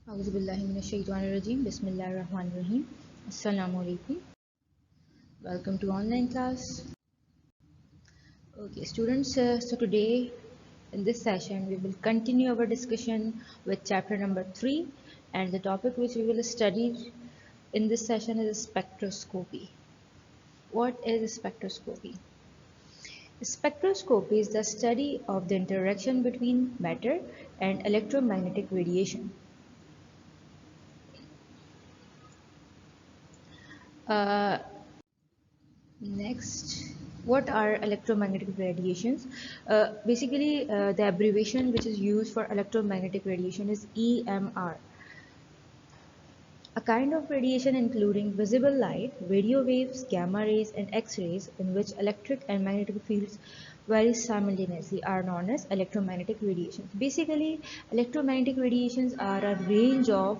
Auzubillahiminash-shaytanir-rajim. Bismillahir-rahmanir-rahim. Assalamu alaikum. Welcome to online class. Okay, students. So today, in this session, we will continue our discussion with chapter number 3, and the topic which we will study in this session is spectroscopy. What is spectroscopy? Spectroscopy is the study of the interaction between matter and electromagnetic radiation. Next, what are electromagnetic radiations? The abbreviation which is used for electromagnetic radiation is EMR. A kind of radiation including visible light, radio waves, gamma rays, and X-rays in which electric and magnetic fields vary simultaneously are known as electromagnetic radiations. Basically, electromagnetic radiations are a range of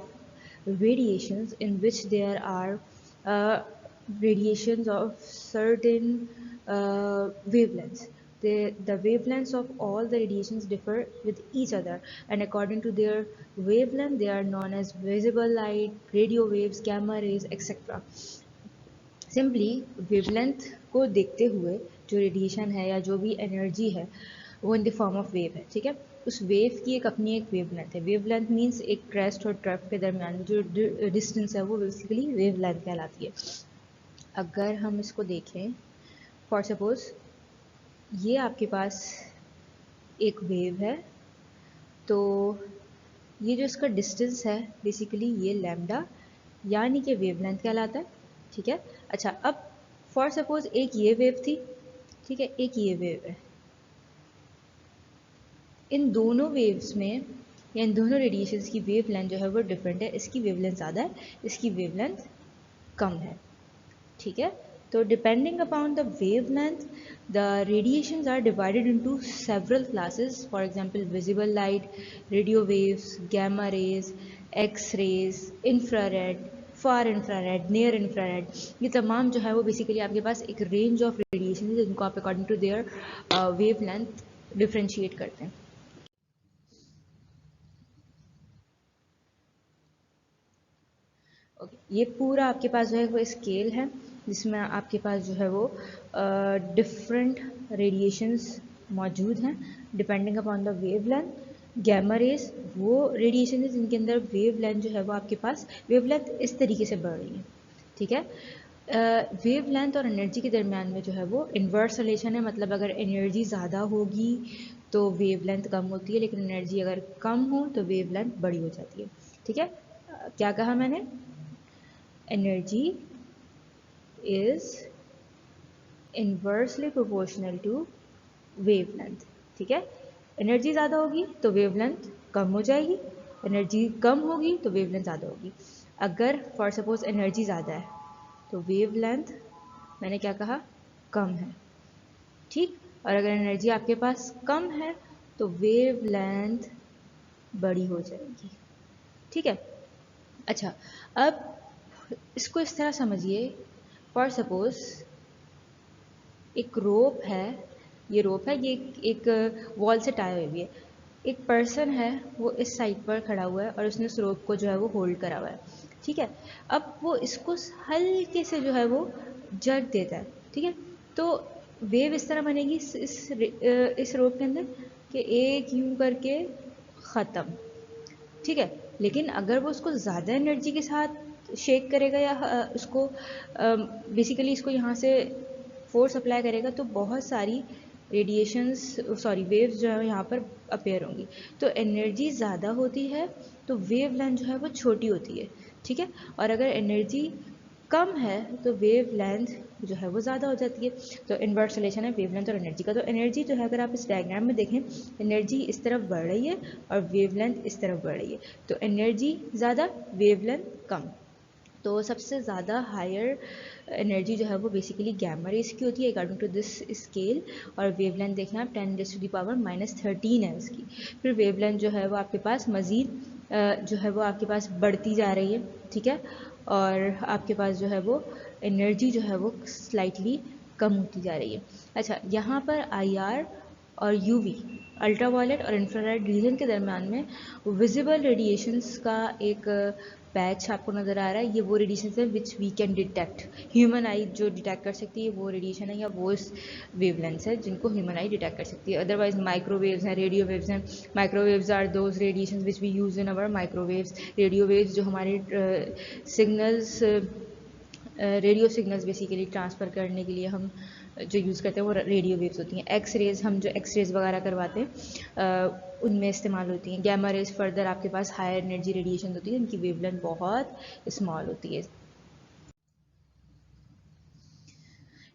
radiations in which there are radiations of certain wavelengths. The wavelengths of all the radiations differ with each other, and according to their wavelength they are known as visible light, radio waves, gamma rays, etc. Simply wavelength को देखते हुए जो radiation है या जो भी energy है वो in the form of wave है, ठीक है। उस वेव की एक अपनी एक वेवलेंथ है। वेवलेंथ मीन्स एक क्रेस्ट और ट्रफ के दरमियान जो डिस्टेंस है वो बेसिकली वेवलेंथ कहलाती है। अगर हम इसको देखें, फॉर सपोज ये आपके पास एक वेव है, तो ये जो इसका डिस्टेंस है बेसिकली ये लैम्डा यानी कि वेवलेंथ कहलाता है, ठीक है। अच्छा, अब फॉर सपोज एक ये वेव थी, ठीक है, एक ये वेव है। इन दोनों वेव्स में या इन दोनों रेडिएशंस की वेवलेंथ जो है वो डिफरेंट है। इसकी वेवलेंथ ज़्यादा है, इसकी वेवलेंथ कम है, ठीक है। तो depending upon the wavelength the radiations are divided into several classes. For example visible light, radio waves, gamma rays, X rays, infrared, far infrared, near infrared, ये तमाम जो है वो बेसिकली आपके पास एक रेंज ऑफ रेडिएशन है जिनको आप according to their wavelength differentiate करते हैं। ओके, ये पूरा आपके पास जो है वो स्केल है जिसमें आपके पास जो है वो डिफरेंट रेडिएशंस मौजूद हैं depending upon the wavelength. Gamma rays वो रेडिएशन है जिनके अंदर वेवलेंथ जो है वो आपके पास वेवलेंथ इस तरीके से बढ़ रही है, ठीक है। वेवलेंथ और एनर्जी के दरमियान में जो है वो इन्वर्स रिलेशन है, मतलब अगर एनर्जी ज़्यादा होगी तो वेवलेंथ कम होती है, लेकिन एनर्जी अगर कम हो तो वेवलेंथ बड़ी हो जाती है, ठीक है। क्या कहा मैंने? Energy is inversely proportional to wavelength, ठीक है। एनर्जी ज़्यादा होगी तो वेवलेंथ कम हो जाएगी, एनर्जी कम होगी तो वेवलेंथ ज़्यादा होगी। अगर फॉर सपोज एनर्जी ज़्यादा है तो वेवलेंथ मैंने क्या कहा? कम है, ठीक। और अगर एनर्जी आपके पास कम है तो वेवलेंथ बड़ी हो जाएगी, ठीक है। अच्छा, अब इसको इस तरह समझिए, फॉर सपोज एक रोप है, ये रोप है, ये एक वॉल से टाई हुई है। एक पर्सन है वो इस साइड पर खड़ा हुआ है और उसने उस रोप को जो है वो होल्ड करा हुआ है, ठीक है। अब वो इसको हल्के से जो है वो जर्क देता है, ठीक है। तो वेव इस तरह बनेगी इस रोप के अंदर कि एक यूं करके ख़त्म, ठीक है। लेकिन अगर वो उसको ज़्यादा एनर्जी के साथ शेक करेगा या उसको बेसिकली इसको यहाँ से फोर्स अप्लाई करेगा तो बहुत सारी वेव्स जो है यहाँ पर अपेयर होंगी। तो एनर्जी ज़्यादा होती है तो वेवलेंथ जो है वो छोटी होती है, ठीक है। और अगर एनर्जी कम है तो वेवलेंथ जो है वो ज़्यादा हो जाती है। तो इन्वर्स रिलेशन है वेवलेंथ और एनर्जी का। तो एनर्जी जो है अगर आप इस डायग्राम में देखें, एनर्जी इस तरफ बढ़ रही है और वेवलेंथ इस तरफ बढ़ रही है। तो एनर्जी ज़्यादा, वेवलेंथ कम। तो सबसे ज़्यादा हायर एनर्जी जो है वो बेसिकली गैमा रेज की होती है अकॉर्डिंग टू दिस स्केल। और वेवलेंथ देखें आप 10⁻⁻13 है उसकी। फिर वेवलेंथ जो है वो आपके पास मज़ीद जो है वो आपके पास बढ़ती जा रही है, ठीक है। और आपके पास जो है वो एनर्जी जो है वो स्लाइटली कम होती जा रही है। अच्छा, यहाँ पर IR और यूवी अल्ट्रावायलेट और इंफ्रारेड रीजन के दरम्यान में विजिबल रेडिएशंस का एक पैच आपको नज़र आ रहा है। ये वो रेडिएशन है which we can detect, human eye जो डिटेक्ट कर सकती है वो रेडिएशन है या वो वेवलेंथ्स है जिनको ह्यूमन आई डिटेक्ट कर सकती है। अदरवाइज माइक्रोवेव्स हैं, रेडियो वेव्स हैं। Microwaves are those radiation which we use in our microwaves. Radio waves जो हमारे signals radio signals basically transfer करने के लिए हम जो यूज़ करते हैं वो रेडियो वेव्स होती हैं। एक्स रेज़ हम जो एक्स रेज़ वगैरह करवाते हैं उनमें इस्तेमाल होती हैं। गैमा रेज़ फर्दर आपके पास हायर एनर्जी रेडिएशन होती है, इनकी वेवलेंथ बहुत स्मॉल होती है।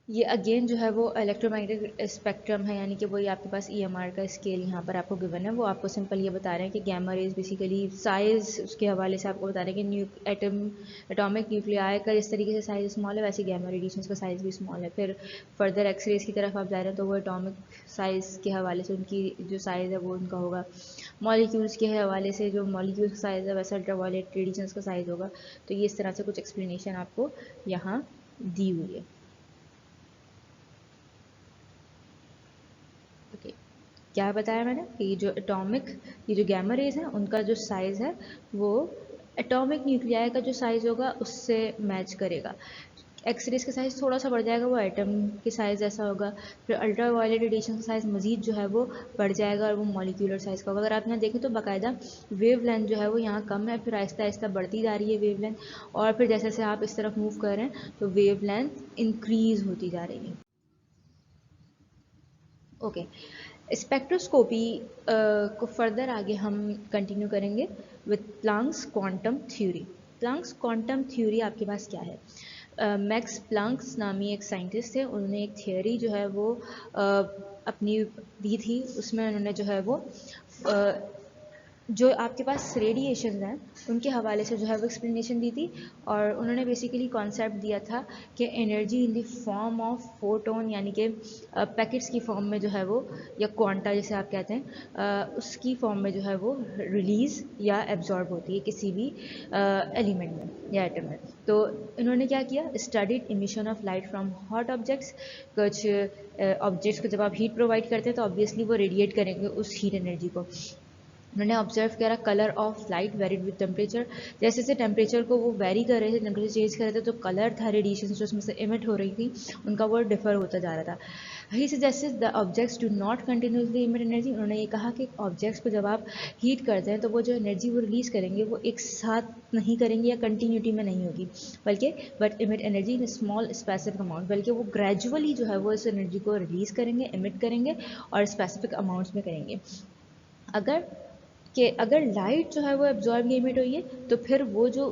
ये अगेन जो है वो इलेक्ट्रोमैग्नेटिक स्पेक्ट्रम है, यानी कि वही आपके पास EMR का स्केल यहाँ पर आपको गिवन है। वो आपको सिंपल ये बता रहे हैं कि गैमा रेज बेसिकली साइज़ उसके हवाले से आपको बता रहे हैं कि एटॉमिक न्यूक्लियाई का जिस तरीके से साइज़ स्मॉल है वैसे गैमा रेडिएशन का साइज़ भी स्मॉल है। फिर फर्दर एक्स रेज की तरफ आप जा रहे हैं तो वो एटॉमिक साइज़ के हवाले से उनकी जो साइज़ है वो उनका होगा। मॉलिक्यूल्स के हवाले से जो मॉलिक्यूल्स का साइज़ है वैसा अल्ट्रावायलेट रेडिएशन का साइज़ होगा। तो ये इस तरह से कुछ एक्सप्लेनेशन आपको यहाँ दी हुई है। ओके, क्या बताया मैंने कि ये जो गैमा रेज है उनका जो साइज़ है वो एटॉमिक न्यूक्लियाई का जो साइज़ होगा उससे मैच करेगा। एक्स रेज का साइज़ थोड़ा सा बढ़ जाएगा, वो एटम के साइज़ जैसा होगा। फिर अल्ट्रा वायलेट रेडिएशन का साइज़ मज़ीद जो है वो बढ़ जाएगा और वो मॉलिक्यूलर साइज़ का होगा। अगर आप यहाँ देखें तो बाकायदा वेव लेंथ जो है वो यहाँ कम है, फिर आहिस्ता आहिस्ता बढ़ती जा रही है वेव लेंथ, और फिर जैसे जैसे आप इस तरफ मूव कर रहे हैं तो वेव लेंथ इंक्रीज़ होती जा रही है। ओके, स्पेक्ट्रोस्कोपी को फर्दर आगे हम कंटिन्यू करेंगे with Planck's quantum theory. Planck's quantum theory आपके पास क्या है? मैक्स प्लांक्स नामी एक साइंटिस्ट थे, उन्होंने एक थियोरी जो है वो अपनी दी थी। उसमें उन्होंने जो है वो जो आपके पास रेडिएशन हैं उनके हवाले से जो है वो एक्सप्लेनेशन दी थी, और उन्होंने बेसिकली कॉन्सेप्ट दिया था कि energy in the form of photon, यानी कि पैकेट्स की फॉर्म में जो है वो, या क्वांटा जिसे आप कहते हैं, उसकी फॉर्म में जो है वो रिलीज़ या एब्जॉर्ब होती है किसी भी एलिमेंट में या एटम में। तो इन्होंने क्या किया, studied emission of light from hot objects. कुछ ऑब्जेक्ट्स को जब आप हीट प्रोवाइड करते हैं तो ऑब्वियसली वो रेडिएट करेंगे उस हीट एनर्जी को। उन्होंने ऑब्जर्व करा colour of light varied with temperature. जैसे जैसे टेम्परेचर को वो वेरी कर रहे थे, टेम्परेचर चेंज कर रहे थे, तो कलर था रेडिएशन जो उसमें से इमिट हो रही थी उनका वो डिफर होता जा रहा था। He suggested the objects do not continuously emit energy. उन्होंने ये कहा कि ऑब्जेक्ट्स को जब आप हीट करते हैं तो वो जो एनर्जी वो रिलीज़ करेंगे वो एक साथ नहीं करेंगे या कंटिन्यूटी में नहीं होगी, बल्कि but emit energy in small specific amount, बल्कि वो ग्रेजुअली जो है वो इस एनर्जी को रिलीज़ करेंगे, इमिट करेंगे और स्पेसिफिक अमाउंट्स में करेंगे। अगर लाइट जो है वो एब्जॉर्ब या इमिट हुई है तो फिर वो जो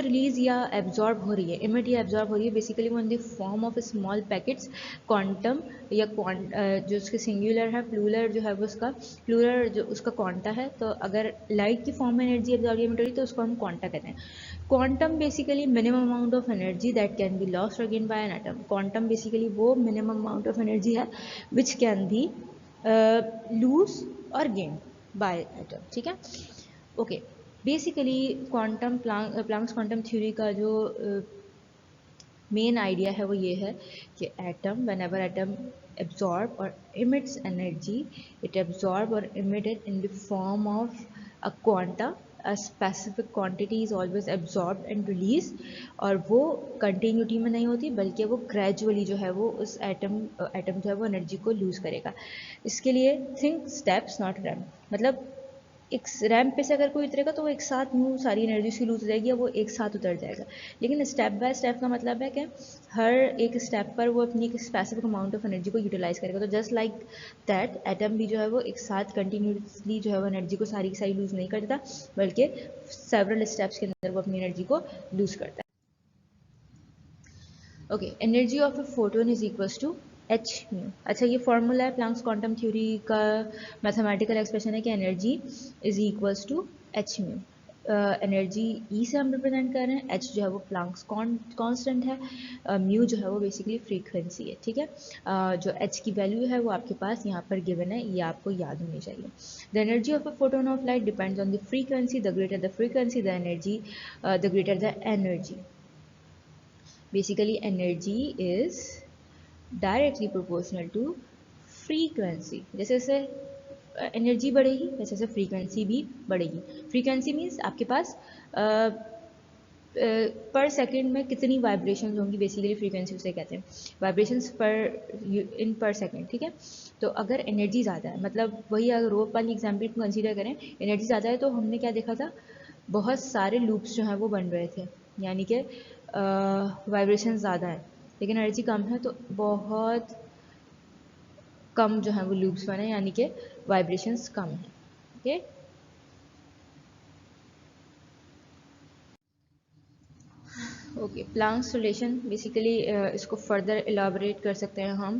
रिलीज़ या एब्जॉर्ब हो रही है, इमिट या एब्जॉर्ब हो रही है, बेसिकली वो in the form of small packets, quantum या जो उसके सिंगुलर है, प्लूरल जो है वो उसका प्लूरल जो उसका क्वांटा है। तो अगर लाइट की फॉर्म में एनर्जी एब्जॉर्ब या इमिट हो रही है तो उसको हम क्वांटा कहते हैं। Quantum basically minimum amount of energy that can be lost और gain by an atom. Quantum basically वो मिनिमम अमाउंट ऑफ एनर्जी है विच कैन बी लूज और गेन बाय एटम। ठीक है, okay. Basically Planck's quantum theory का जो main idea है वो ये है कि atom, whenever atom absorb or emits energy, it absorb or emitted in the form of a quanta. A specific quantity is always absorbed and released, और वो continuity में नहीं होती बल्कि वो ग्रेजुअली जो है वो उस एटम जो है वो एनर्जी को लूज़ करेगा। इसके लिए थिंक स्टेप्स नॉट रैम, मतलब एक रैम्प पे से अगर कोई उतरेगा तो वो एक साथ मुँह सारी एनर्जी उसकी लूज हो जाएगी या वो एक साथ उतर जाएगा। लेकिन स्टेप बाय स्टेप का मतलब है कि हर एक स्टेप पर वो अपनी एक स्पेसिफिक अमाउंट ऑफ एनर्जी को यूटिलाइज करेगा। तो जस्ट लाइक दैट एटम भी जो है वो एक साथ कंटिन्यूसली जो है वो एनर्जी को सारी की सारी लूज नहीं कर देता, बल्कि सेवरल स्टेप्स के अंदर वो अपनी एनर्जी को लूज करता है। Okay, energy of a photon is equals to H mu. अच्छा, ये फॉर्मूला है प्लांक्स क्वांटम थ्योरी का, मैथमेटिकल एक्सप्रेशन है कि energy is equals to H mu. Energy E से हम रिप्रेजेंट कर रहे हैं, एच जो है वो प्लांक्स कांस्टेंट है, म्यू जो है वो बेसिकली फ्रीक्वेंसी है। ठीक है, जो एच की वैल्यू है वो आपके पास यहाँ पर गिवन है, ये आपको याद होनी चाहिए। The energy of a photon of light depends on the frequency, the greater the frequency the energy, the greater the energy. Basically energy is directly proportional to frequency. जैसे जैसे एनर्जी बढ़ेगी वैसे वैसे फ्रीक्वेंसी भी बढ़ेगी। फ्रीक्वेंसी मीन्स आपके पास पर second में कितनी वाइब्रेशंस होंगी, बेसिकली फ्रीक्वेंसी उसे कहते हैं, वाइब्रेशंस पर सेकंड। ठीक है, तो अगर एनर्जी ज़्यादा है, मतलब वही अगर रोप वाली एग्जाम्पल को कंसीडर करें, एनर्जी ज़्यादा है तो हमने क्या देखा था, बहुत सारे लूप्स जो हैं वो बन रहे थे, यानी कि वाइब्रेशन ज़्यादा है, लेकिन एनर्जी कम है तो बहुत कम जो है वो लूप्स बने, यानी कि वाइब्रेशंस कम है। Okay, okay, Planck's relation basically इसको फर्दर एलाबोरेट कर सकते हैं हम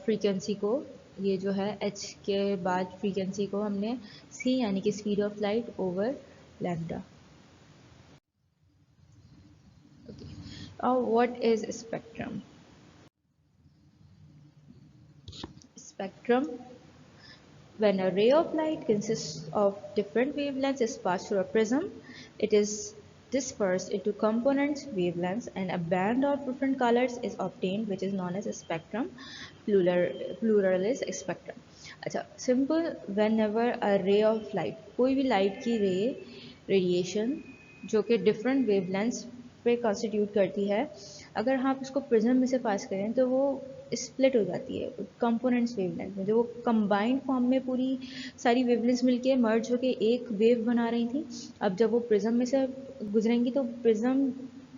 फ्रीक्वेंसी को। ये जो है h के बाद फ्रीक्वेंसी को हमने c यानी कि speed of light over lambda. Okay, और what is spectrum? Spectrum, when a ray of light consists of different wavelengths is passed through a prism, it is dispersed into component wavelengths and a band of different colors is obtained, which is known as a spectrum. Plural is spectrum. अच्छा, simple, whenever a ray of light, कोई भी light की ray radiation जो कि different wavelengths पे constitute करती है, अगर आप उसको प्रिज्म में से पास करें तो वो स्प्लिट हो जाती है कंपोनेंट्स वेवलेंथ में, जो वो कंबाइंड फॉर्म में पूरी सारी वेवलेंथ्स मिलके मर्ज होके एक वेव बना रही थी। अब जब वो प्रिज्म में से गुजरेंगी तो prism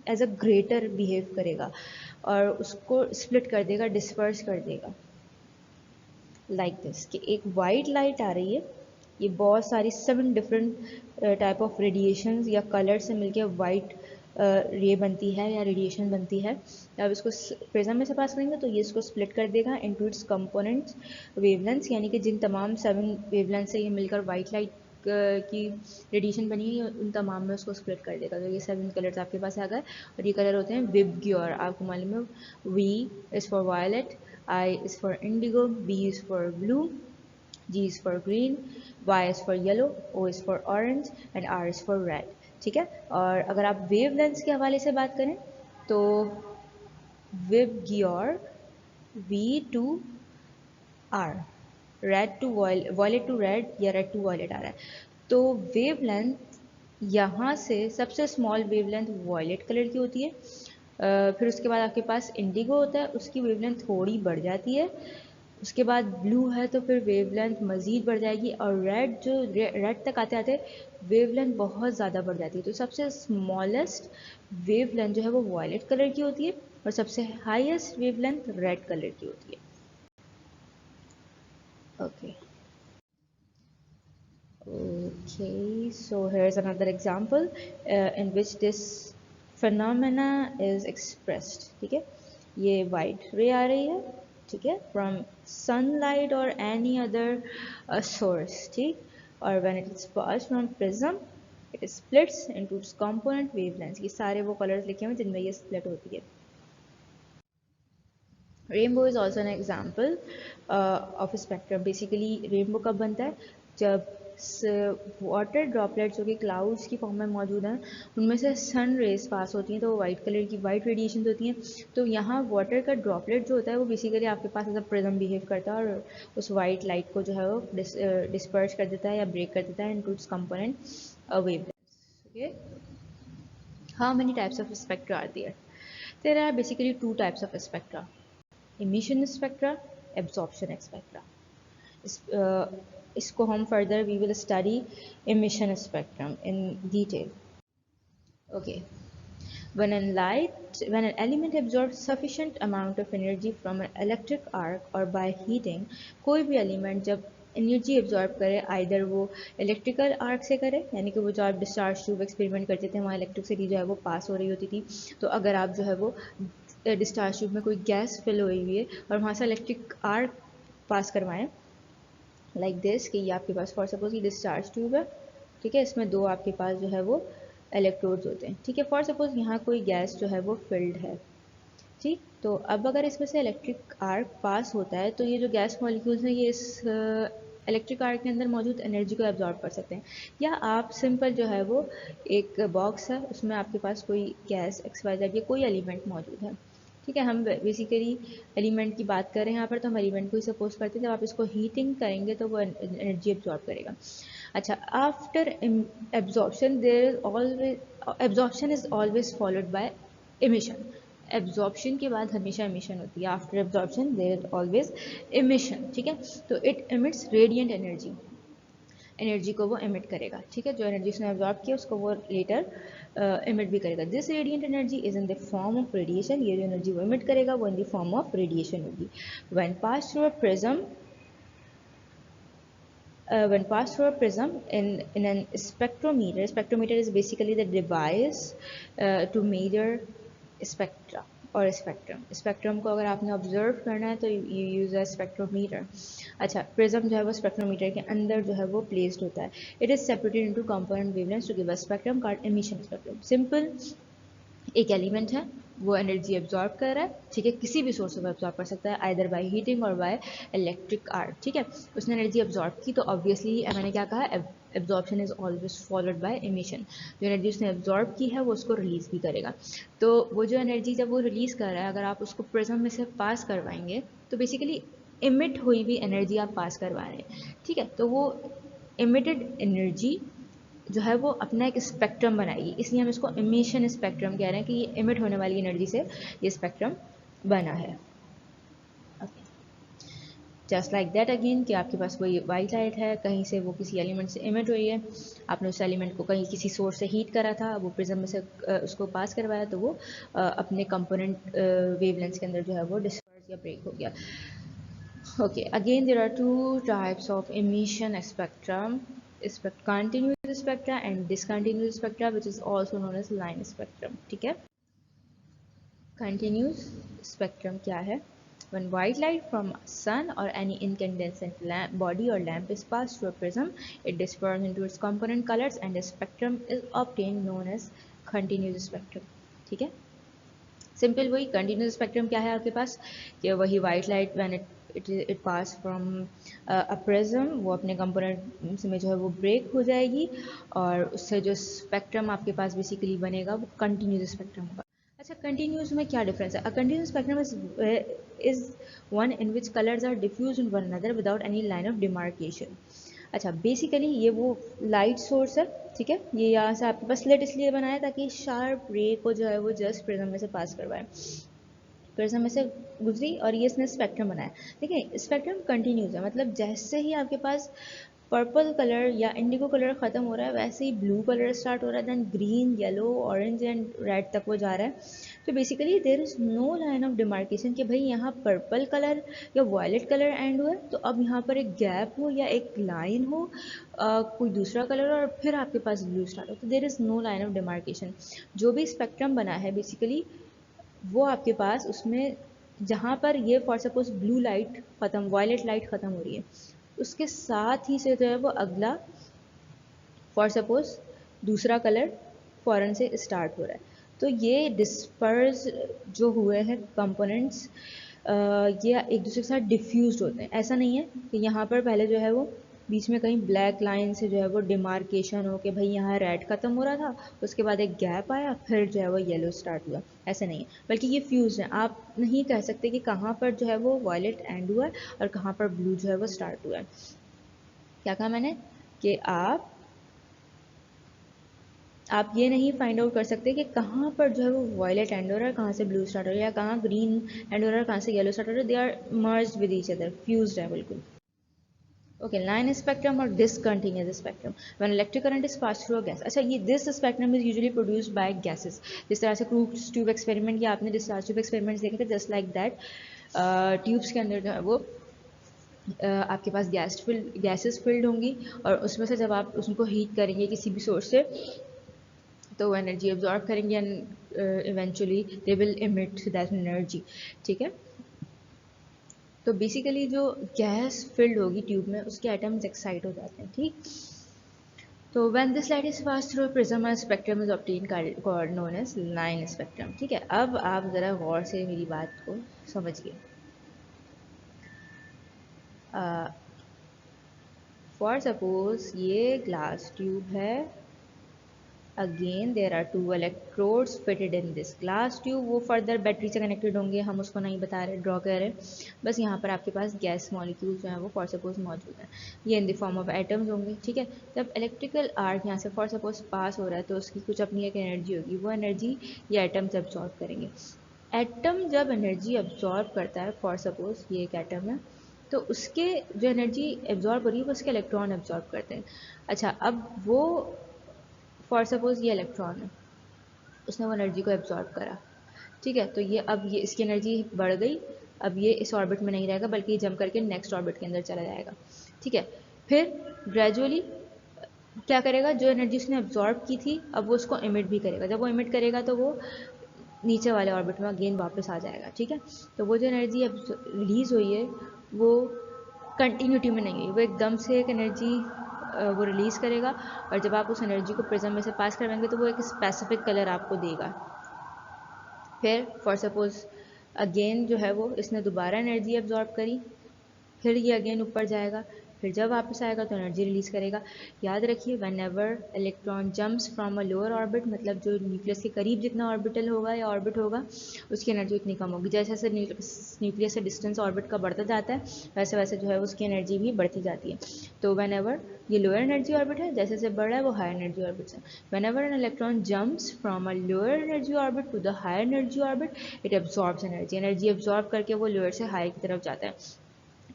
as a greater behave करेगा और उसको स्प्लिट कर देगा, डिस्पर्स कर देगा। लाइक दिस कि एक वाइट लाइट आ रही है, ये बहुत सारी 7 डिफरेंट टाइप ऑफ रेडिएशंस या कलर से मिलकर वाइट रे बनती है या रेडिएशन बनती है। अब इसको प्रिज्म में से पास करेंगे तो ये इसको स्प्लिट कर देगा इनटू इट्स कंपोनेंट्स वेवलेंथ्स, यानी कि जिन तमाम 7 वेवलेंथ से ये मिलकर वाइट लाइट की रेडिएशन बनी है उन तमाम में उसको स्प्लिट कर देगा। तो ये 7 कलर्स आपके पास आ गए और ये कलर होते हैं विबग्योर। आपको मालूम है, V is for violet, I is for indigo, B is for blue, G is for green, Y is for yellow, O is for orange and R is for red। ठीक है, और अगर आप वेवलेंथ्स के हवाले से बात करें तो VIBGYOR V to R, red to violet to red या रेड टू वॉयलेट आ रहा है। तो वेवलेंथ यहाँ से सबसे स्मॉल वेवलेंथ वॉयलेट कलर की होती है, फिर उसके बाद आपके पास इंडिगो होता है, उसकी वेवलेंथ थोड़ी बढ़ जाती है, उसके बाद ब्लू है तो फिर वेवलेंथ मज़ीद बढ़ जाएगी, और रेड जो रेड तक आते आते वेवलेंथ बहुत ज़्यादा बढ़ जाती है। तो सबसे स्मॉलेस्ट वेवलेंथ जो है वो वॉयलेट कलर की होती है और सबसे हाईएस्ट वेवलेंथ रेड कलर की होती है। Okay, okay, so here's another example in which this phenomena is expressed। ठीक है, ये white ray आ रही है, ठीक है, from sunlight or any other source, ठीक, और when it is passed from prism it splits into its component wavelengths। ये सारे वो colors लिखे हुए जिनमें ये split होती है। Rainbow is also an example of spectrum. Basically rainbow कब बनता है, जब वाटर ड्रॉपलेट्स जो कि क्लाउड्स की फॉर्म में मौजूद हैं उनमें से सन रेज पास होती हैं तो वो वाइट कलर की वाइट रेडिएशन होती हैं। तो यहाँ वाटर का ड्रॉपलेट जो होता है वो बेसिकली आपके पास एज अ प्रिज्म बिहेव करता है और उस वाइट लाइट को जो है वो डिस्पर्स कर देता है या ब्रेक कर देता है into its component wavelengths. Okay, how many types of spectra are there? There are basically 2 types of spectra, emission spectra, absorption spectra। इसको हम further we will study emission spectrum in detail। Okay, when an element absorbs sufficient amount of energy from an electric arc or by heating, कोई भी element जब energy absorb करे, either वो electrical arc से करे, यानी कि वो जो आप डिस्चार्ज ट्यूब एक्सपेरिमेंट करते थे वहाँ इलेक्ट्रिसिटी जो है वो पास हो रही होती थी, तो अगर आप जो है वो डिस्चार्ज ट्यूब में कोई गैस फिल हुई हुई है और वहाँ से इलेक्ट्रिक आर्क पास करवाएं लाइक दिस, कि ये आपके पास फॉर सपोज ये डिस्चार्ज ट्यूब है, ठीक है, इसमें 2 आपके पास जो है वो इलेक्ट्रोड्स होते हैं, ठीक है, फॉर सपोज यहाँ कोई गैस जो है वो फिल्ड है, ठीक, तो अब अगर इसमें से इलेक्ट्रिक आर्क पास होता है तो ये जो गैस मॉलिक्यूल्स हैं ये इस इलेक्ट्रिक आर्क के अंदर मौजूद एनर्जी को एब्जॉर्ब कर सकते हैं। या आप सिंपल जो है वो एक बॉक्स है उसमें आपके पास कोई गैस XYZ या कोई एलिमेंट मौजूद है, ठीक है, हम बेसिकली एलिमेंट की बात कर रहे हैं यहाँ पर, तो हम एलिमेंट को ही सपोज करते हैं, जब आप इसको हीटिंग करेंगे तो वो एनर्जी एब्जॉर्ब करेगा। अच्छा, after absorption there is always, absorption is always followed by emission. Absorption के बाद हमेशा इमिशन होती है। After absorption there is always emission, ठीक है। तो it emits radiant energy, energy को वो एमिट करेगा, ठीक है। जो एनर्जी उसने एब्जॉर्ब किया उसको वो लेटर एमिट भी करेगा। This radiant energy is in the form of radiation, ये जो एनर्जी वो एमिट करेगा वो in the form of radiation होगी। When pass through a prism, when passed through a prism in an spectrometer, spectrometer is basically the device to measure spectra और spectrum. Spectrum को अगर आपने ऑब्जर्व करना है तो यू यूज़ अ स्पेक्ट्रोमीटर। अच्छा, prism जो है वो स्पेक्ट्रोमीटर के अंदर जो है वो प्लेस्ड होता है। It is separated into component wavelengths to give a spectrum called emission spectrum. Simple, एक एलिमेंट है, वो एनर्जी एब्जॉर्ब कर रहा है, ठीक है, किसी भी सोर्स से एब्जॉर्ब कर सकता है, आइदर बाय हीटिंग और बाय इलेक्ट्रिक आर्ट, ठीक है। उसने एनर्जी एब्जॉर्ब की तो ऑब्वियसली मैंने क्या कहा, absorption is always followed by emission. जो एनर्जी उसने एब्जॉर्ब की है वो उसको रिलीज भी करेगा। तो वो जो एनर्जी जब वो रिलीज कर रहा है, अगर आप उसको प्रिज्म में से पास करवाएंगे तो बेसिकली इमिट हुई हुई एनर्जी आप पास करवा रहे हैं, ठीक है। तो वो इमिटेड एनर्जी जो है वो अपना एक स्पेक्ट्रम बनाएगी, इसलिए हम इसको इमिशन स्पेक्ट्रम कह रहे हैं कि ये इमिट होने वाली एनर्जी से ये स्पेक्ट्रम बना है। जस्ट लाइक दैट अगेन, कि आपके पास कोई वाइट लाइट है, कहीं से वो किसी एलिमेंट से इमिट हुई है, आपने उस एलिमेंट को कहीं किसी सोर्स से हीट करा था, वो प्रिज्म में से उसको पास करवाया तो वो अपने कंपोनेंट वेवलेंथ के अंदर जो है वो डिस्पर्स या ब्रेक हो गया। Okay, again there are two types of emission spectrum, continuous spectra and discontinuous spectra, which is also known as line spectrum, ठीक है। Continuous spectrum क्या है? When white light from sun or any incandescent lamp, body or lamp is passed through a prism, it disperses into its component colors and a spectrum is obtained known as continuous spectrum, ठीक है। Simple वही continuous spectrum क्या है आपके पास, कि वही white light when it pass from a prism, वो अपने कंपोनेंट में जो है वो ब्रेक हो जाएगी और उससे जो स्पेक्ट्रम आपके पास बेसिकली बनेगा वो कंटिन्यूस स्पेक्ट्रम होगा। अच्छा, कंटिन्यूस में क्या डिफरेंस है? A continuous spectrum is one in which colours are diffuse in one another without any line of demarcation. अच्छा, बेसिकली ये वो लाइट सोर्स है, ठीक है। ये यहाँ से आपके पास स्लिट इसलिए बनाया ताकि शार्प रे को जो है वो जस्ट प्रिज्म में से पास करवाए, प्रिज्म में से गुजरी और ये इसने स्पेक्ट्रम बनाया। देखिए, स्पेक्ट्रम कंटिन्यूस है, मतलब जैसे ही आपके पास पर्पल कलर या इंडिगो कलर ख़त्म हो रहा है वैसे ही ब्लू कलर स्टार्ट हो रहा है, then green, yellow, orange and red तक वो जा रहा है। तो basically there is no line of demarcation कि भाई यहाँ पर्पल कलर या वायलेट कलर एंड हुआ है तो अब यहाँ पर एक गैप हो या एक लाइन हो, कोई दूसरा कलर और फिर आपके पास ब्लू स्टार्ट हो, तो there is no line of demarcation. जो भी स्पेक्ट्रम बना है बेसिकली वो आपके पास उसमें जहाँ पर ये फॉर सपोज ब्लू लाइट ख़त्म, वायलेट लाइट ख़त्म हो रही है, उसके साथ ही से जो है वो अगला फॉर सपोज दूसरा कलर फ़ौरन से स्टार्ट हो रहा है। तो ये डिस्पर्स जो हुए हैं कंपोनेंट्स, ये एक दूसरे के साथ डिफ्यूज होते हैं। ऐसा नहीं है कि यहाँ पर पहले जो है वो बीच में कहीं ब्लैक लाइन से जो है वो डिमार्केशन हो कि भाई यहाँ रेड ख़त्म हो रहा था, उसके बाद एक गैप आया, फिर जो है वो येलो स्टार्ट हुआ, ऐसा नहीं है। बल्कि ये फ्यूज है, आप नहीं कह सकते कि कहाँ पर जो है वो वायलेट एंड हुआ है और कहाँ पर ब्लू जो है वो स्टार्ट हुआ है। क्या कहा मैंने, कि आप ये नहीं फाइंड आउट कर सकते कि कहाँ पर जो है वो वॉयलेट एंड हो रहा है, कहाँ से ब्लू स्टार्ट हो रहा है, या कहाँ ग्रीन एंड हो रहा है, कहाँ से येलो स्टार्ट हो रहा है। They are merged with each other, fused है बिल्कुल। ओके, लाइन स्पेक्ट्रम और discontinuous spectrum. When electric current is pass through a gas. अच्छा, ये this spectrum is usually produced by gases. जिस तरह से क्रूज ट्यूब एक्सपेरिमेंट या आपने डिस्चार्ज ट्यूब एक्सपेरिमेंट्स देखे थे, जस्ट लाइक दैट ट्यूब्स के अंदर जो है वो आपके पास गैसेस फिल्ड होंगी और उसमें से जब आप उसको हीट करेंगे किसी भी सोर्स से तो वो एनर्जी एब्जॉर्ब करेंगे and eventually they will emit that energy, ठीक है। तो बेसिकली जो गैस फिल्ड होगी ट्यूब में उसके एटम्स एक्साइट हो जाते हैं, ठीक। तो when this light is pass through prism a spectrum is obtain called known as line spectrum, ठीक है। अब आप ज़रा गौर से मेरी बात को समझिए। फॉर सपोज ये ग्लास ट्यूब है again there are 2 electrodes fitted in this glass tube, वो फर्दर बैटरी से कनेक्टेड होंगे, हम उसको नहीं बता रहे, ड्रॉ कर रहे हैं। बस यहाँ पर आपके पास गैस मॉलिक्यूल जो है वो फॉर सपोज मौजूद है, ये इन द फॉर्म ऑफ एटम्स होंगे, ठीक है। जब इलेक्ट्रिकल आर्क यहाँ से फॉर सपोज पास हो रहा है तो उसकी कुछ अपनी एक एनर्जी होगी, वो एनर्जी ये एटम्स एब्जॉर्ब करेंगे। एटम जब एनर्जी एब्जॉर्ब करता है, फॉर सपोज ये एक एटम है, तो उसके जो एनर्जी एब्जॉर्ब हो रही है वो उसके इलेक्ट्रॉन एब्जॉर्ब करते हैं। अच्छा, अब वो फॉर सपोज ये इलेक्ट्रॉन है, उसने वो एनर्जी को एब्जॉर्ब करा, ठीक है। तो ये अब ये इसकी एनर्जी बढ़ गई, अब ये इस ऑर्बिट में नहीं रहेगा बल्कि जंप करके नेक्स्ट ऑर्बिट के अंदर चला जाएगा, ठीक है। फिर ग्रेजुअली क्या करेगा, जो एनर्जी उसने एब्जॉर्ब की थी अब वो उसको इमिट भी करेगा, जब वो इमिट करेगा तो वो नीचे वाले ऑर्बिट में अगेन वापस आ जाएगा, ठीक है। तो वो जो एनर्जी रिलीज हुई है वो कंटिन्यूटी में नहीं हुई, वो एकदम से एक एनर्जी वो रिलीज़ करेगा, और जब आप उस एनर्जी को प्रिज्म में से पास करवाएंगे तो वो एक स्पेसिफिक कलर आपको देगा। फिर फॉर सपोज अगेन जो है वो इसने दोबारा एनर्जी एब्जॉर्ब करी, फिर ये अगेन ऊपर जाएगा, फिर जब वापस आएगा तो एनर्जी रिलीज करेगा। याद रखिए, whenever electron jumps from a lower orbit, मतलब जो न्यूक्लियस के करीब जितना ऑर्बिटल होगा या ऑर्बिट होगा उसकी एनर्जी उतनी कम होगी। जैसे जैसे न्यूक्लियस से डिस्टेंस ऑर्बिट का बढ़ता जाता है वैसे वैसे जो है उसकी एनर्जी भी बढ़ती जाती है। तो व्हेन एवर ये लोअर एनर्जी ऑर्बिट है, जैसे जैसे बढ़ रहा है वो हायर एनर्जी ऑर्बिट है। Whenever an electron jumps from a lower energy orbit to the higher energy orbit, it absorbs energy, energy absorb करके वो लोअर से हायर की तरफ जाता है।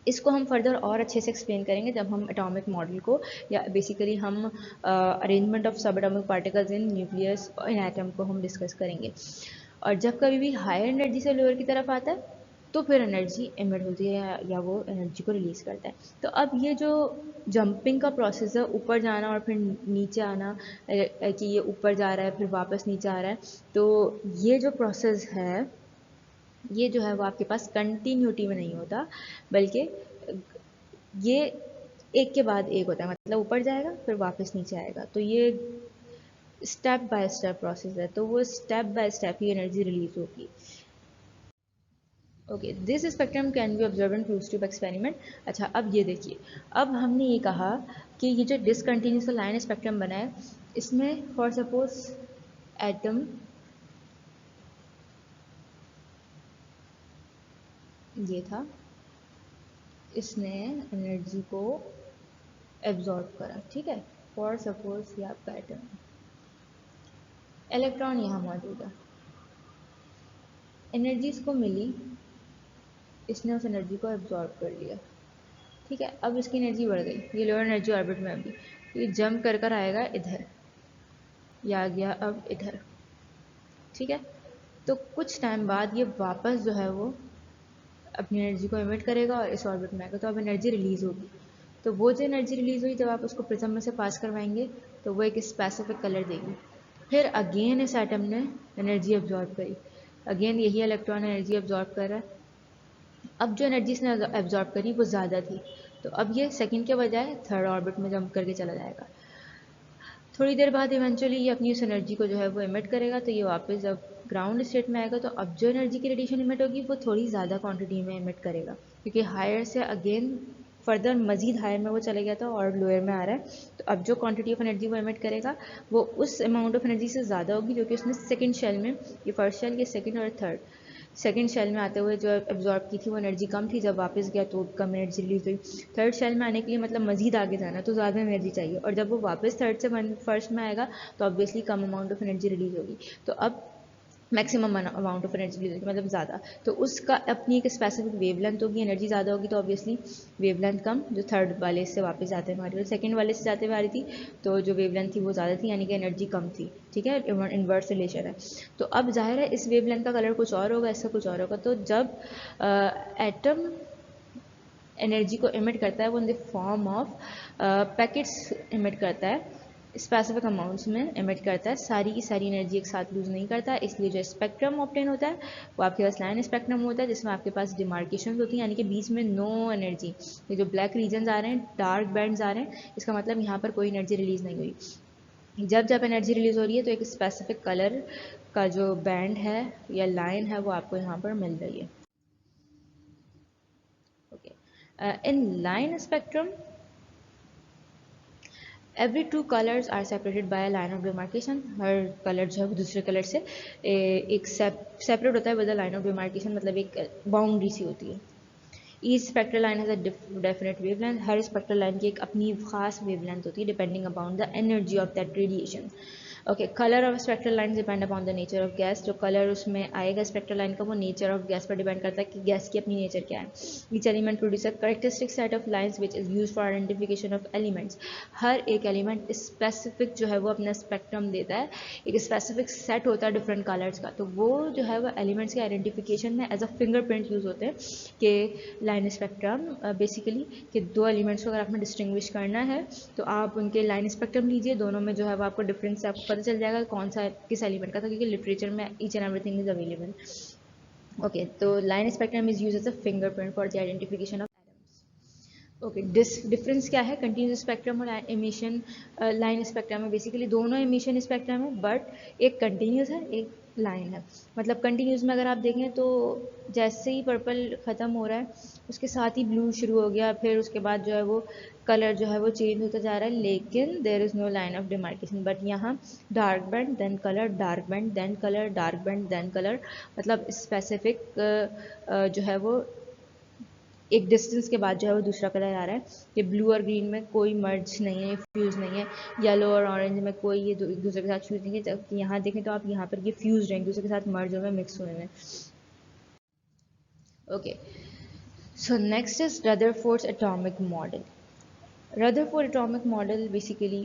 इसको हम फर्दर और अच्छे से एक्सप्लेन करेंगे जब हम एटॉमिक मॉडल को, या बेसिकली हम अरेंजमेंट ऑफ सब atomic particles in nucleus in atom को हम डिस्कस करेंगे। और जब कभी भी हायर एनर्जी से लोअर की तरफ आता है तो फिर एनर्जी एमिट होती है या वो एनर्जी को रिलीज़ करता है। तो अब ये जो जंपिंग का प्रोसेस है, ऊपर जाना और फिर नीचे आना, कि ये ऊपर जा रहा है फिर वापस नीचे आ रहा है, तो ये जो प्रोसेस है ये जो है वो आपके पास कंटिन्यूटी में नहीं होता, बल्कि ये एक के बाद एक होता है, मतलब ऊपर जाएगा फिर वापस नीचे आएगा। तो ये स्टेप बाय स्टेप प्रोसेस है, तो वो स्टेप बाय स्टेप ही एनर्जी रिलीज होगी। Okay, this spectrum can be observe in fluid tube experiment. अच्छा, अब ये देखिए, अब हमने ये कहा कि ये जो डिसकंटिन्यूस लाइन स्पेक्ट्रम बना है इसमें फॉर सपोज एटम ये था, इसने एनर्जी को एब्जॉर्ब करा, ठीक है। फॉर सपोज ये आपका एटम, इलेक्ट्रॉन यहाँ मौजूद है, एनर्जी इसको मिली, इसने उस एनर्जी को एब्जॉर्ब कर लिया, ठीक है। अब इसकी एनर्जी बढ़ गई, ये लोअर एनर्जी ऑर्बिट में अभी, ये जंप कर कर आएगा इधर, या आ गया अब इधर, ठीक है। तो कुछ टाइम बाद ये वापस जो है वो अपनी एनर्जी को एमिट करेगा और इस ऑर्बिट में आएगा, तो अब एनर्जी रिलीज होगी। तो वो जो एनर्जी रिलीज हुई जब आप उसको प्रिज्म में से पास करवाएंगे तो वो एक स्पेसिफिक कलर देगी। फिर अगेन इस एटम ने एनर्जी एब्जॉर्ब करी, अगेन यही इलेक्ट्रॉन एनर्जी एब्जॉर्ब कर रहा है, अब जो एनर्जी इसने एब्जॉर्ब करी वो ज़्यादा थी, तो अब ये सेकंड के बजाय थर्ड ऑर्बिट में जंप करके चला जाएगा। थोड़ी देर बाद इवेंचुअली ये अपनी उस एनर्जी को जो है वो एमिट करेगा, तो ये वापस जब ग्राउंड स्टेट में आएगा तो अब जो एनर्जी की रेडिएशन एमिट होगी वो थोड़ी ज़्यादा क्वांटिटी में एमिट करेगा, क्योंकि हायर से अगेन फर्दर मजीद हायर में वो चले गया था और लोअर में आ रहा है। तो अब जो क्वांटिटी ऑफ एनर्जी वो एमिट करेगा वो उस अमाउंट ऑफ एनर्जी से ज़्यादा होगी जो कि उसने सेकंड शेल में, ये फर्स्ट शेल, ये सेकंड और थर्ड, सेकंड शेल में आते हुए जो एब्जॉर्ब की थी वो एनर्जी कम थी, जब वापस गया तो कम एनर्जी रिलीज हुई। थर्ड शेल में आने के लिए मतलब मजीद आगे जाना तो ज़्यादा एनर्जी चाहिए, और जब वो वापस थर्ड से फर्स्ट में आएगा तो obviously come amount of energy release होगी। तो अब maximum amount of energy release होगी, मतलब ज़्यादा, तो उसका अपनी एक स्पेसिफिक वेवलेंथ होगी, एनर्जी ज़्यादा होगी तो ऑब्वियसली वेवलेंथ कम, जो थर्ड वाले से वापस जाते हुए आ रही थी, सेकेंड वाले से जाते हुए आ रही थी तो जो वेवलेंथ थी वो ज़्यादा थी, यानी कि एनर्जी कम थी, ठीक है। इन्वर्स रिलेशन है। तो अब जाहिर है इस वेवलेंथ का कलर कुछ और होगा, इसका कुछ और होगा। तो जब एटम एनर्जी को इमिट करता है वो in the form of packets emit करता है, स्पेसिफिक अमाउंट्स में इमिट करता है, सारी की सारी एनर्जी एक साथ लूज नहीं करता, इसलिए जो स्पेक्ट्रम ऑप्टेन होता है वो आपके पास लाइन स्पेक्ट्रम होता है, जिसमें आपके पास डिमार्केशन होती है, यानी कि बीच में नो एनर्जी, ये जो ब्लैक रीजन आ रहे हैं, डार्क बैंड्स आ रहे हैं, इसका मतलब यहाँ पर कोई एनर्जी रिलीज नहीं हुई। जब जब एनर्जी रिलीज हो रही है तो एक स्पेसिफिक कलर का जो बैंड है या लाइन है वो आपको यहाँ पर मिल रही है। Okay, in line spectrum every two colours are separated by line of demarcation, हर कलर जो है वो दूसरे कलर से एक सेपरेट होता है विद लाइन ऑफ डिमार्केशन, मतलब एक बाउंड्री सी होती है। Each spectral line has a definite wavelength, her spectral line की एक अपनी खास वेवलेंथ होती है depending upon the energy of that radiation. Okay, colour of spectral line depend upon the nature of gas, जो कलर उसमें आएगा स्पेक्ट्रल लाइन का वो नेचर ऑफ गैस पर डिपेंड करता है कि गैस की अपनी नेचर क्या है। Each element produce a characteristic set of lines which is use for identification of elements, हर एक एलिमेंट स्पेसिफिक जो है वो अपना स्पेक्ट्रम देता है, एक स्पेसिफिक सेट होता है डिफरेंट कलर्स का, तो वो जो है वो एलिमेंट्स के आइडेंटिफिकेशन में एज अ फिंगरप्रिंट यूज होते हैं कि लाइन स्पेक्ट्रम बेसिकली कि दो एलिमेंट्स को अगर आपने डिस्टिंग्विश करना है तो आप उनके लाइन स्पेक्ट्रम लीजिए, दोनों में जो है वो आपको डिफरेंस आपको पता चल जाएगा कौन सा किस एलिमेंट का था, क्योंकि लिटरेचर में each and everything is available. Okay, तो line spectrum is use as a fingerprint for the identification of atoms. Okay, difference क्या है कंटिन्यूस स्पेक्ट्रम और एमिशन लाइन स्पेक्ट्रम में? बेसिकली दोनों एमिशन स्पेक्ट्रम है, बट एक कंटिन्यूस है एक लाइन है। मतलब कंटिन्यूस में अगर आप देखें तो जैसे ही पर्पल ख़त्म हो रहा है उसके साथ ही ब्लू शुरू हो गया, फिर उसके बाद जो है वो कलर जो है वो चेंज होता जा रहा है, लेकिन there is no line of demarcation. But यहाँ dark band then colour, dark band then colour, dark band then colour, मतलब स्पेसिफिक जो है वो एक डिस्टेंस के बाद जो है वो दूसरा कलर आ रहा है। ये ब्लू और ग्रीन में कोई मर्ज नहीं है, फ्यूज़ नहीं है। येलो और ऑरेंज में कोई ये एक दूसरे के साथ फ्यूज़ नहीं है, जबकि यहाँ देखें तो आप यहाँ पर ये फ्यूज़ हैं, एक दूसरे के साथ मर्ज हुए हैं, मिक्स हुए हैं। Okay, so next is Rutherford's atomic model. Rutherford atomic model basically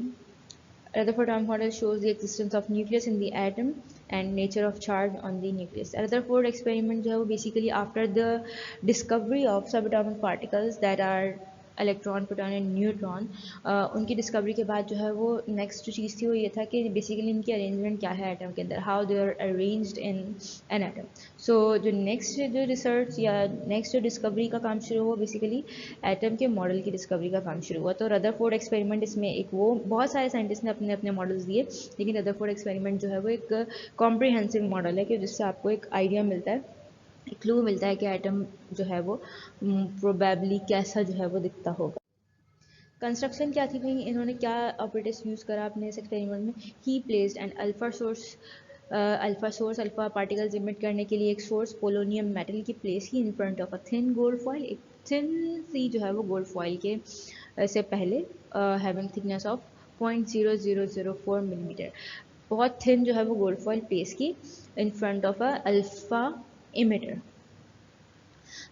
Rutherford atomic model shows the existence of nucleus in the atom and nature of charge on the nucleus. Rutherford experiment जो है वो basically after the discovery of subatomic particles that are electron, proton and neutron, उनकी discovery के बाद जो है वो next जो चीज़ थी वो ये था कि बेसिकली इनकी अरेंजमेंट क्या है एटम के अंदर, how they are arranged in an atom. So जो नेक्स्ट जो रिसर्च या नेक्स्ट जो डिस्कवरी का काम शुरू हुआ बेसिकली एटम के मॉडल की डिस्कवरी का काम शुरू हुआ। तो रदरफोर्ड एक्सपेरिमेंट इसमें एक वो बहुत सारे साइंटिस्ट ने अपने अपने मॉडल्स दिए, लेकिन रदरफोर्ड एक्सपेरिमेंट जो है वो एक कॉम्प्रिहेंसिव मॉडल है कि जिससे आपको एक आइडिया मिलता है, एक क्लू मिलता है कि एटम जो है वो प्रोबेबली कैसा जो है वो दिखता होगा। कंस्ट्रक्शन क्या थी भाई, इन्होंने क्या ऑपरेटर्स यूज़ करा अपने इस एक्सपेरिमेंट में? He placed an alpha source alpha particles emit करने के लिए एक सोर्स पोलोनियम मेटल की प्लेस की in front of a thin gold foil, एक थिन सी जो है वो गोल्ड फॉइल के से पहले हैविंग थिकनेस ऑफ 0.0004 मिलीमीटर, बहुत थिन जो है वो गोल्ड फॉइल प्लेस की in front of a alpha emitter.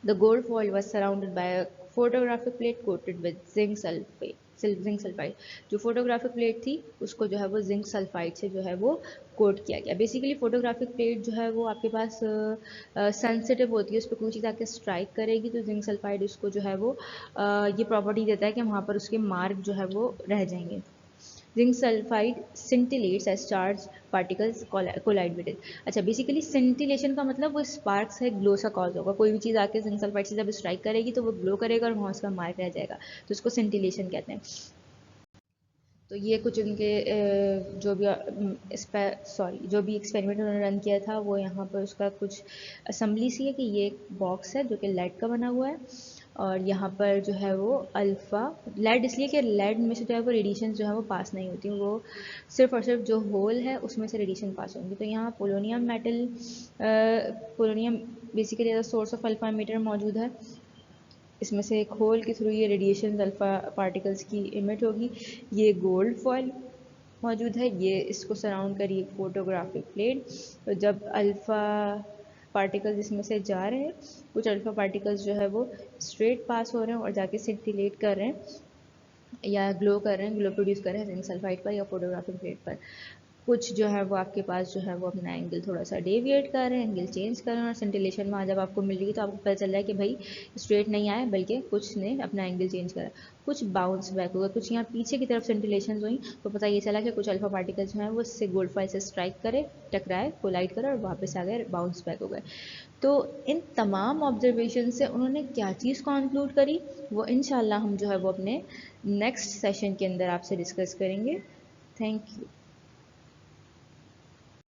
The gold foil was surrounded by a photographic plate coated with zinc sulfide. Zinc sulphide, जो photographic plate थी उसको जो है वो जिंक सल्फाइड से जो है वो कोट किया गया। बेसिकली फोटोग्राफिक प्लेट जो है वो आपके पास सेंसिटिव होती है, उस पर कोई चीज़ आके स्ट्राइक करेगी तो जिंक सल्फाइड उसको जो है वो ये प्रॉपर्टी देता है कि वहाँ पर उसके मार्क जो है वो रह जाएंगे। Zinc sulphide scintillates as charged particles collide with it। अच्छा, बेसिकली scintillation का मतलब वो स्पार्क्स है, ग्लो सा कॉज होगा, कोई भी चीज़ आके जिंक सल्फाइड से जब स्ट्राइक करेगी तो वो ग्लो करेगा और वहाँ उसका मार्क रह जाएगा, तो उसको scintillation कहते हैं। तो ये कुछ उनके जो भी जो भी एक्सपेरिमेंट उन्होंने रन किया था वो यहाँ पर उसका कुछ असम्बली सी है कि ये एक बॉक्स है जो कि लेड का बना हुआ है, और यहाँ पर जो है वो अल्फ़ा लेड, इसलिए कि लेड में से जो है वो रेडिएशन जो है वो पास नहीं होती, वो सिर्फ और सिर्फ जो होल है उसमें से रेडिएशन पास होंगी। तो यहाँ polonium metal polonium basically as a source of alpha meter मौजूद है, इसमें से एक होल के थ्रू ये रेडिएशन अल्फ़ा पार्टिकल्स की इमिट होगी। ये गोल्ड फॉइल मौजूद है, ये इसको सराउंड करी एक फोटोग्राफिक प्लेट, तो जब अल्फ़ा पार्टिकल्स इसमें से जा रहे हैं, कुछ अल्फ़ा पार्टिकल्स जो है वो स्ट्रेट पास हो रहे हैं और जाके सिंटिलेट कर रहे हैं या ग्लो कर रहे हैं, ग्लो प्रोड्यूस कर रहे हैं जिंक सल्फाइड पर या फोटोग्राफिक प्लेट पर। कुछ जो है वो आपके पास जो है वो अपना एंगल थोड़ा सा डेविएट कर रहे हैं, एंगल चेंज कर रहे हैं, और सेंटिलेशन वहाँ जब आपको मिल रही है तो आपको पता चल रहा है कि भाई स्ट्रेट नहीं आया बल्कि कुछ ने अपना एंगल चेंज करा, कुछ बाउंस बैक होगा, कुछ यहाँ पीछे की तरफ सेंटिलेशन हुई, तो पता ये चला कि कुछ अल्फा पार्टिकल्स जो हैं वो इससे गोल्ड फॉइल से स्ट्राइक करे, टकराए, कोलाइड करे और वापस आ गए, बाउंस बैक हो गए। तो इन तमाम ऑब्जर्वेशन से उन्होंने क्या चीज़ कंक्लूड करी वो इंशाल्लाह हम जो है वो अपने नेक्स्ट सेशन के अंदर आपसे डिस्कस करेंगे। Thank you.